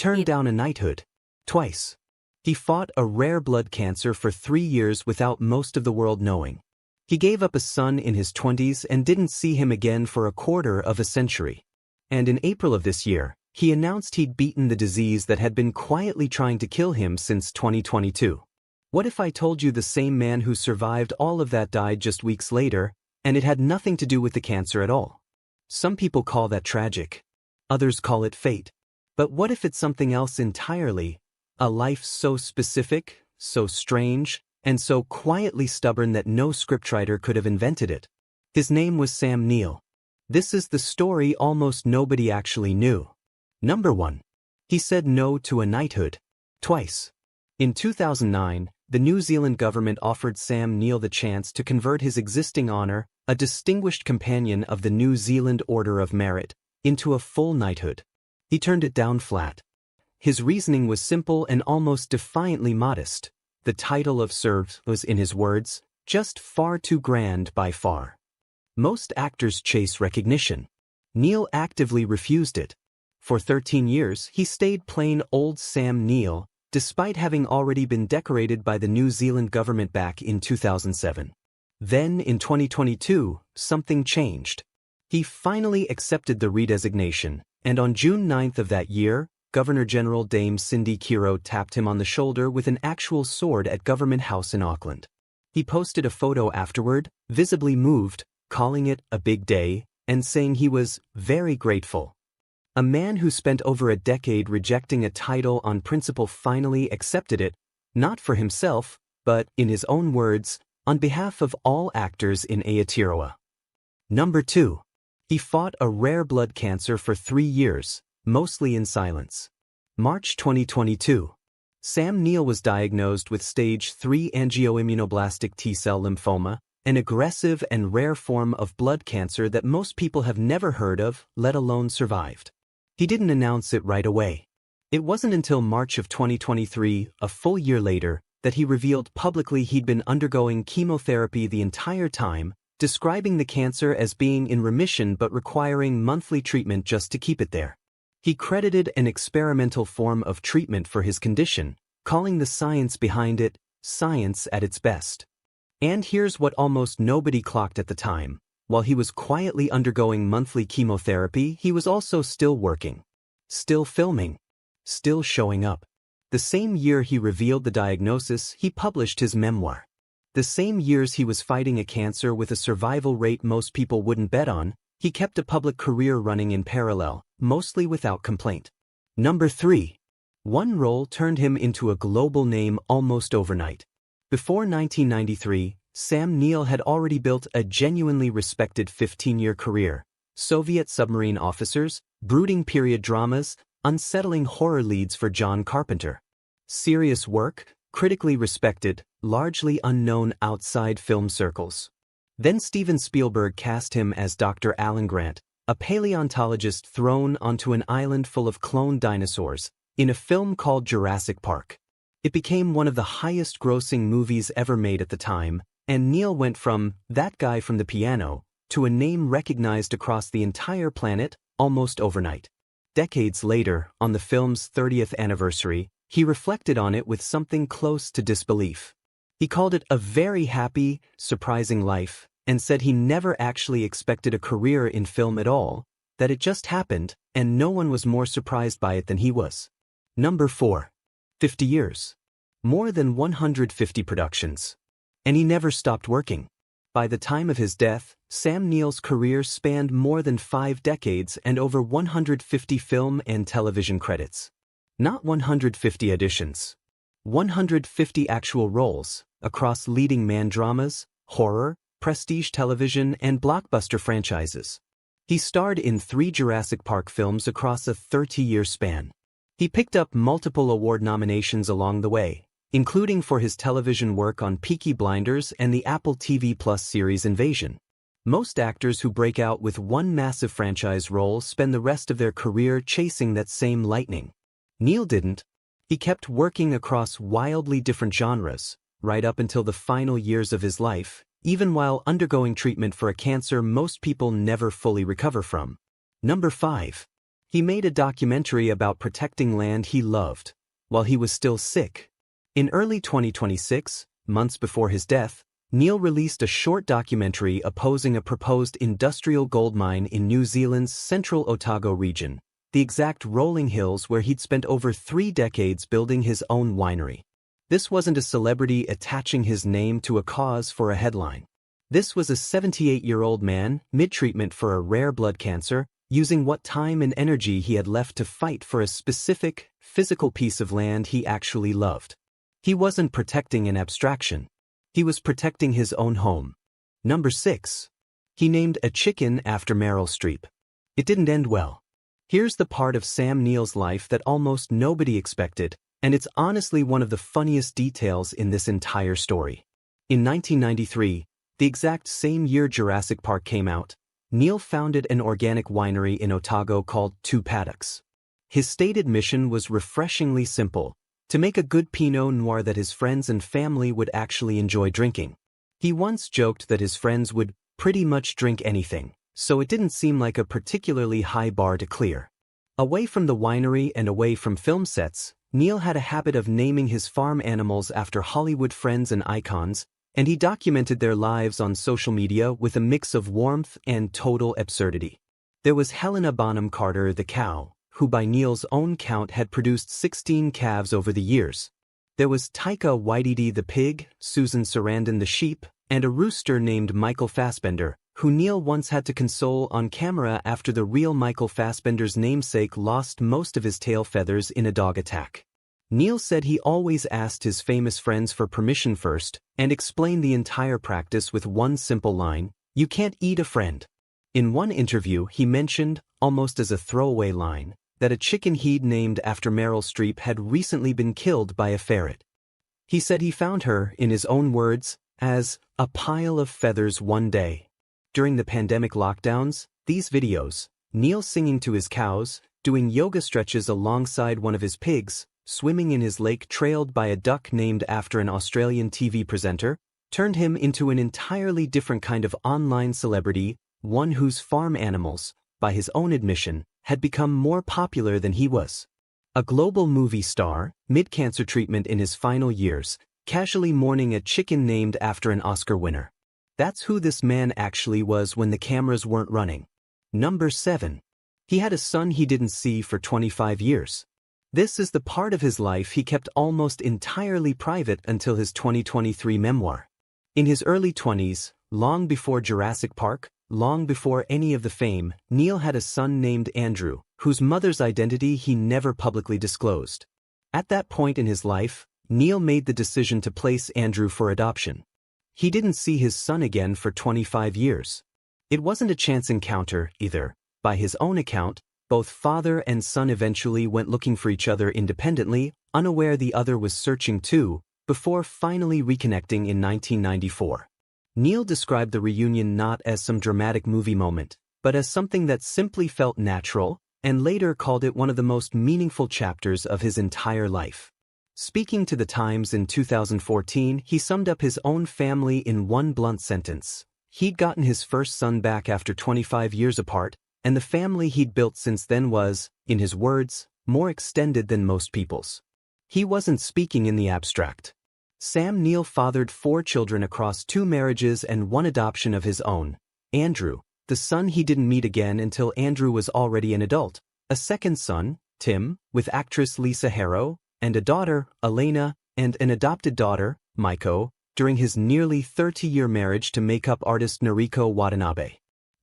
turned down a knighthood. Twice. He fought a rare blood cancer for 3 years without most of the world knowing. He gave up a son in his 20s and didn't see him again for a quarter of a century. And in April of this year, he announced he'd beaten the disease that had been quietly trying to kill him since 2022. What if I told you the same man who survived all of that died just weeks later, and it had nothing to do with the cancer at all? Some people call that tragic. Others call it fate. But what if it's something else entirely? A life so specific, so strange, and so quietly stubborn that no scriptwriter could have invented it. His name was Sam Neill. This is the story almost nobody actually knew. Number 1. He said no to a knighthood. Twice. In 2009, the New Zealand government offered Sam Neill the chance to convert his existing honor, a Distinguished Companion of the New Zealand Order of Merit, into a full knighthood. He turned it down flat. His reasoning was simple and almost defiantly modest. The title of Sir was, in his words, just far too grand by far. Most actors chase recognition. Neill actively refused it. For 13 years, he stayed plain old Sam Neill, despite having already been decorated by the New Zealand government back in 2007. Then, in 2022, something changed. He finally accepted the redesignation, and on June 9th of that year, Governor-General Dame Cindy Kiro tapped him on the shoulder with an actual sword at Government House in Auckland. He posted a photo afterward, visibly moved, calling it a big day, and saying he was very grateful. A man who spent over a decade rejecting a title on principle finally accepted it, not for himself, but, in his own words, on behalf of all actors in Aotearoa. Number 2. He fought a rare blood cancer for 3 years, mostly in silence. March 2022. Sam Neill was diagnosed with stage 3 angioimmunoblastic T-cell lymphoma, an aggressive and rare form of blood cancer that most people have never heard of, let alone survived. He didn't announce it right away. It wasn't until March of 2023, a full year later, that he revealed publicly he'd been undergoing chemotherapy the entire time, describing the cancer as being in remission but requiring monthly treatment just to keep it there. He credited an experimental form of treatment for his condition, calling the science behind it, science at its best. And here's what almost nobody clocked at the time. While he was quietly undergoing monthly chemotherapy, he was also still working, still filming, still showing up. The same year he revealed the diagnosis, he published his memoir. The same years he was fighting a cancer with a survival rate most people wouldn't bet on, he kept a public career running in parallel, mostly without complaint. Number 3. One role turned him into a global name almost overnight. Before 1993, Sam Neill had already built a genuinely respected 15-year career. Soviet submarine officers, brooding period dramas, unsettling horror leads for John Carpenter. Serious work, critically respected, largely unknown outside film circles. Then Steven Spielberg cast him as Dr. Alan Grant, a paleontologist thrown onto an island full of cloned dinosaurs, in a film called Jurassic Park. It became one of the highest-grossing movies ever made at the time, and Neill went from that guy from the piano to a name recognized across the entire planet almost overnight. Decades later, on the film's 30th anniversary, he reflected on it with something close to disbelief. He called it a very happy, surprising life, and said he never actually expected a career in film at all, that it just happened, and no one was more surprised by it than he was. Number 4. 50 years. More than 150 productions. And he never stopped working. By the time of his death, Sam Neill's career spanned more than 5 decades and over 150 film and television credits. Not 150 auditions. 150 actual roles, across leading man dramas, horror, prestige television, and blockbuster franchises. He starred in 3 Jurassic Park films across a 30-year span. He picked up multiple award nominations along the way, including for his television work on Peaky Blinders and the Apple TV Plus series Invasion. Most actors who break out with one massive franchise role spend the rest of their career chasing that same lightning. Neill didn't. He kept working across wildly different genres, right up until the final years of his life, even while undergoing treatment for a cancer most people never fully recover from. Number 5. He made a documentary about protecting land he loved, while he was still sick. In early 2026, months before his death, Neill released a short documentary opposing a proposed industrial gold mine in New Zealand's central Otago region, the exact rolling hills where he'd spent over 3 decades building his own winery. This wasn't a celebrity attaching his name to a cause for a headline. This was a 78-year-old man, mid-treatment for a rare blood cancer, using what time and energy he had left to fight for a specific, physical piece of land he actually loved. He wasn't protecting an abstraction. He was protecting his own home. Number 6. He named a chicken after Meryl Streep. It didn't end well. Here's the part of Sam Neill's life that almost nobody expected, and it's honestly one of the funniest details in this entire story. In 1993, the exact same year Jurassic Park came out, Neill founded an organic winery in Otago called Two Paddocks. His stated mission was refreshingly simple: to make a good Pinot Noir that his friends and family would actually enjoy drinking. He once joked that his friends would pretty much drink anything, so it didn't seem like a particularly high bar to clear. Away from the winery and away from film sets, Neill had a habit of naming his farm animals after Hollywood friends and icons, and he documented their lives on social media with a mix of warmth and total absurdity. There was Helena Bonham Carter the cow, who by Neill's own count had produced 16 calves over the years. There was Taika Waititi the pig, Susan Sarandon the sheep, and a rooster named Michael Fassbender, who Neill once had to console on camera after the real Michael Fassbender's namesake lost most of his tail feathers in a dog attack. Neill said he always asked his famous friends for permission first, and explained the entire practice with one simple line: "You can't eat a friend." In one interview he mentioned, almost as a throwaway line, that a chicken he'd named after Meryl Streep had recently been killed by a ferret. He said he found her, in his own words, as a pile of feathers one day. During the pandemic lockdowns, these videos, Neill singing to his cows, doing yoga stretches alongside one of his pigs, swimming in his lake trailed by a duck named after an Australian TV presenter, turned him into an entirely different kind of online celebrity, one whose farm animals, by his own admission, had become more popular than he was. A global movie star, mid-cancer treatment in his final years, casually mourning a chicken named after an Oscar winner. That's who this man actually was when the cameras weren't running. Number 7. He had a son he didn't see for 25 years. This is the part of his life he kept almost entirely private until his 2023 memoir. In his early 20s, long before Jurassic Park, long before any of the fame, Neill had a son named Andrew, whose mother's identity he never publicly disclosed. At that point in his life, Neill made the decision to place Andrew for adoption. He didn't see his son again for 25 years. It wasn't a chance encounter, either. By his own account, both father and son eventually went looking for each other independently, unaware the other was searching too, before finally reconnecting in 1994. Neill described the reunion not as some dramatic movie moment, but as something that simply felt natural, and later called it one of the most meaningful chapters of his entire life. Speaking to The Times in 2014, he summed up his own family in one blunt sentence: he'd gotten his first son back after 25 years apart, and the family he'd built since then was, in his words, more extended than most people's. He wasn't speaking in the abstract. Sam Neill fathered 4 children across 2 marriages and 1 adoption of his own: Andrew, the son he didn't meet again until Andrew was already an adult, a second son, Tim, with actress Lisa Harrow, and a daughter, Elena, and an adopted daughter, Maiko, during his nearly 30-year marriage to makeup artist Noriko Watanabe.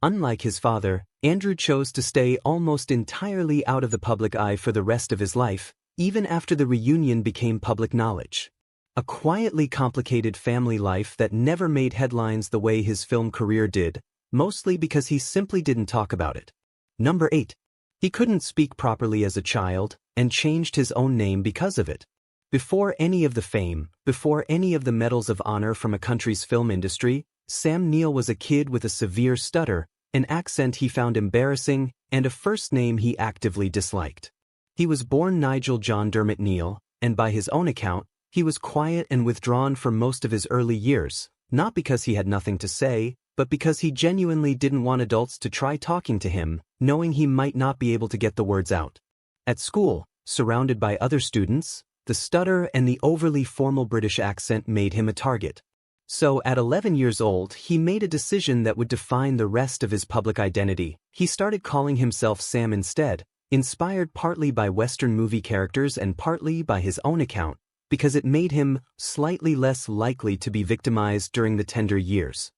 Unlike his father, Andrew chose to stay almost entirely out of the public eye for the rest of his life, even after the reunion became public knowledge. A quietly complicated family life that never made headlines the way his film career did, mostly because he simply didn't talk about it. Number 8. He couldn't speak properly as a child, and changed his own name because of it. Before any of the fame, before any of the medals of honor from a country's film industry, Sam Neill was a kid with a severe stutter, an accent he found embarrassing, and a first name he actively disliked. He was born Nigel John Dermot Neill, and by his own account, he was quiet and withdrawn for most of his early years, not because he had nothing to say, but because he genuinely didn't want adults to try talking to him, knowing he might not be able to get the words out. At school, surrounded by other students, the stutter and the overly formal British accent made him a target. So at 11 years old, he made a decision that would define the rest of his public identity. He started calling himself Sam instead, inspired partly by Western movie characters and partly by his own account, because it made him slightly less likely to be victimized during the tender years.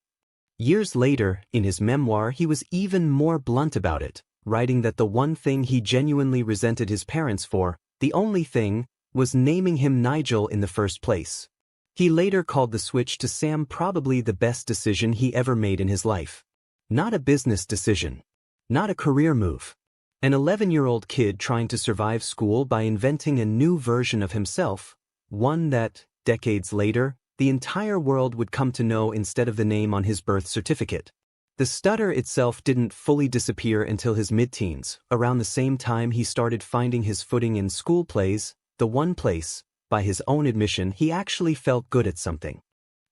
Years later, in his memoir, he was even more blunt about it, writing that the one thing he genuinely resented his parents for, the only thing, was naming him Nigel in the first place. He later called the switch to Sam probably the best decision he ever made in his life. Not a business decision. Not a career move. An 11-year-old kid trying to survive school by inventing a new version of himself, one that, decades later, the entire world would come to know instead of the name on his birth certificate. The stutter itself didn't fully disappear until his mid-teens, around the same time he started finding his footing in school plays, the one place, by his own admission, he actually felt good at something.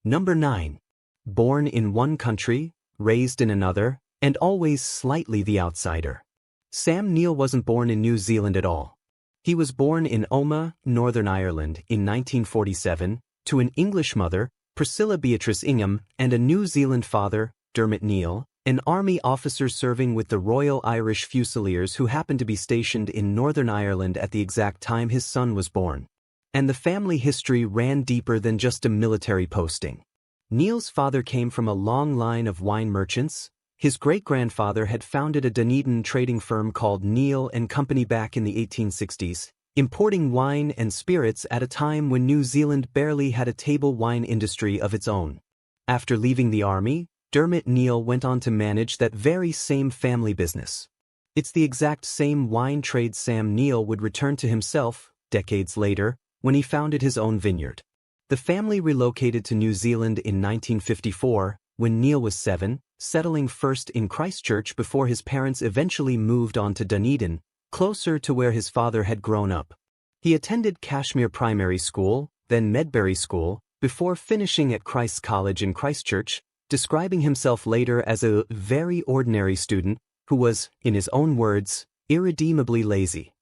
Number 9. Born in one country, raised in another, and always slightly the outsider. Sam Neill wasn't born in New Zealand at all. He was born in Omagh, Northern Ireland, in 1947, to an English mother, Priscilla Beatrice Ingham, and a New Zealand father, Dermot Neill, an army officer serving with the Royal Irish Fusiliers who happened to be stationed in Northern Ireland at the exact time his son was born. And the family history ran deeper than just a military posting. Neill's father came from a long line of wine merchants. His great-grandfather had founded a Dunedin trading firm called Neill and Company back in the 1860s, importing wine and spirits at a time when New Zealand barely had a table wine industry of its own. After leaving the army, Dermot Neill went on to manage that very same family business. It's the exact same wine trade Sam Neill would return to himself, decades later, when he founded his own vineyard. The family relocated to New Zealand in 1954, when Neill was 7, settling first in Christchurch before his parents eventually moved on to Dunedin, closer to where his father had grown up. He attended Cashmere Primary School, then Medbury School, before finishing at Christ's College in Christchurch, describing himself later as a very ordinary student who was, in his own words, irredeemably lazy.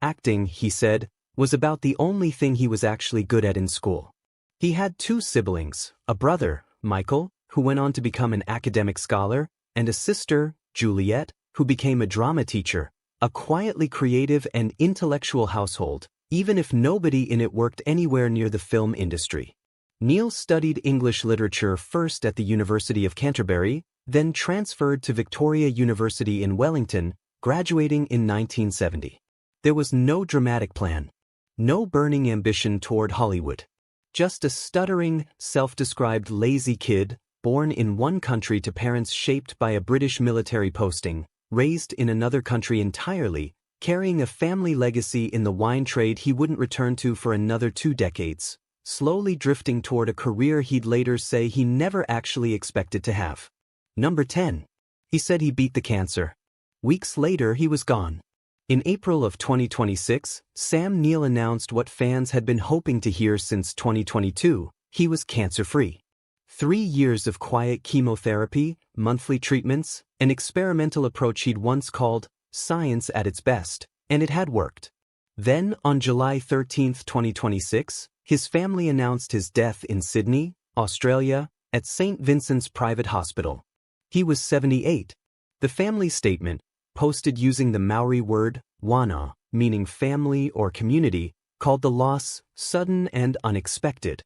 Acting, he said, was about the only thing he was actually good at in school. He had 2 siblings, a brother, Michael, who went on to become an academic scholar, and a sister, Juliet, who became a drama teacher, a quietly creative and intellectual household, even if nobody in it worked anywhere near the film industry. Neill studied English literature first at the University of Canterbury, then transferred to Victoria University in Wellington, graduating in 1970. There was no dramatic plan. No burning ambition toward Hollywood. Just a stuttering, self-described lazy kid, born in one country to parents shaped by a British military posting, raised in another country entirely, carrying a family legacy in the wine trade he wouldn't return to for another 2 decades, slowly drifting toward a career he'd later say he never actually expected to have. Number 10. He said he beat the cancer. Weeks later he was gone. In April of 2026, Sam Neill announced what fans had been hoping to hear since 2022, he was cancer-free. 3 years of quiet chemotherapy, monthly treatments, an experimental approach he'd once called science at its best, and it had worked. Then, on July 13, 2026, his family announced his death in Sydney, Australia, at St. Vincent's Private Hospital. He was 78. The family statement, posted using the Maori word, wana, meaning family or community, called the loss sudden and unexpected.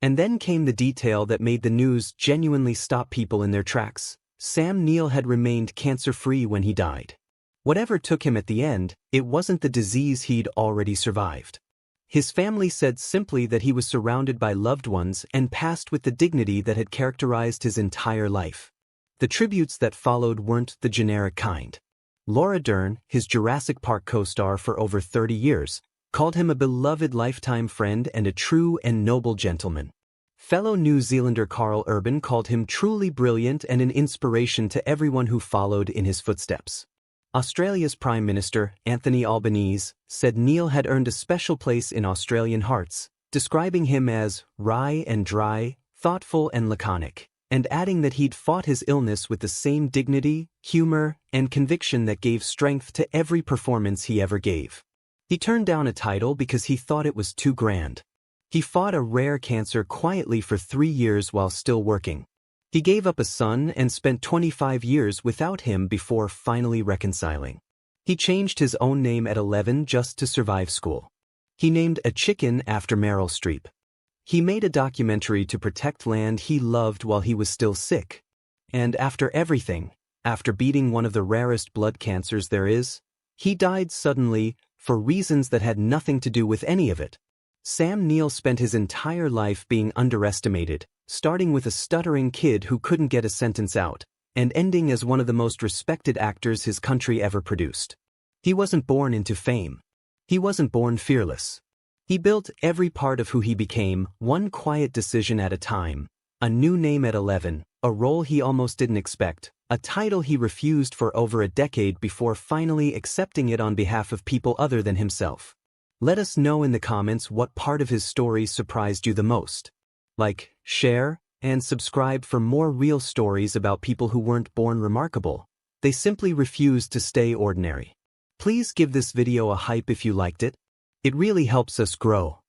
And then came the detail that made the news genuinely stop people in their tracks. Sam Neill had remained cancer-free when he died. Whatever took him at the end, it wasn't the disease he'd already survived. His family said simply that he was surrounded by loved ones and passed with the dignity that had characterized his entire life. The tributes that followed weren't the generic kind. Laura Dern, his Jurassic Park co-star for over 30 years, called him a beloved lifetime friend and a true and noble gentleman. Fellow New Zealander Carl Urban called him truly brilliant and an inspiration to everyone who followed in his footsteps. Australia's Prime Minister, Anthony Albanese, said Neill had earned a special place in Australian hearts, describing him as wry and dry, thoughtful and laconic, and adding that he'd fought his illness with the same dignity, humor, and conviction that gave strength to every performance he ever gave. He turned down a title because he thought it was too grand. He fought a rare cancer quietly for 3 years while still working. He gave up a son and spent 25 years without him before finally reconciling. He changed his own name at 11 just to survive school. He named a chicken after Meryl Streep. He made a documentary to protect land he loved while he was still sick. And after everything, after beating one of the rarest blood cancers there is, he died suddenly for reasons that had nothing to do with any of it. Sam Neill spent his entire life being underestimated, starting with a stuttering kid who couldn't get a sentence out, and ending as one of the most respected actors his country ever produced. He wasn't born into fame. He wasn't born fearless. He built every part of who he became, one quiet decision at a time, a new name at 11, a role he almost didn't expect, a title he refused for over a decade before finally accepting it on behalf of people other than himself. Let us know in the comments what part of his story surprised you the most. Like, share, and subscribe for more real stories about people who weren't born remarkable. They simply refused to stay ordinary. Please give this video a hype if you liked it. It really helps us grow.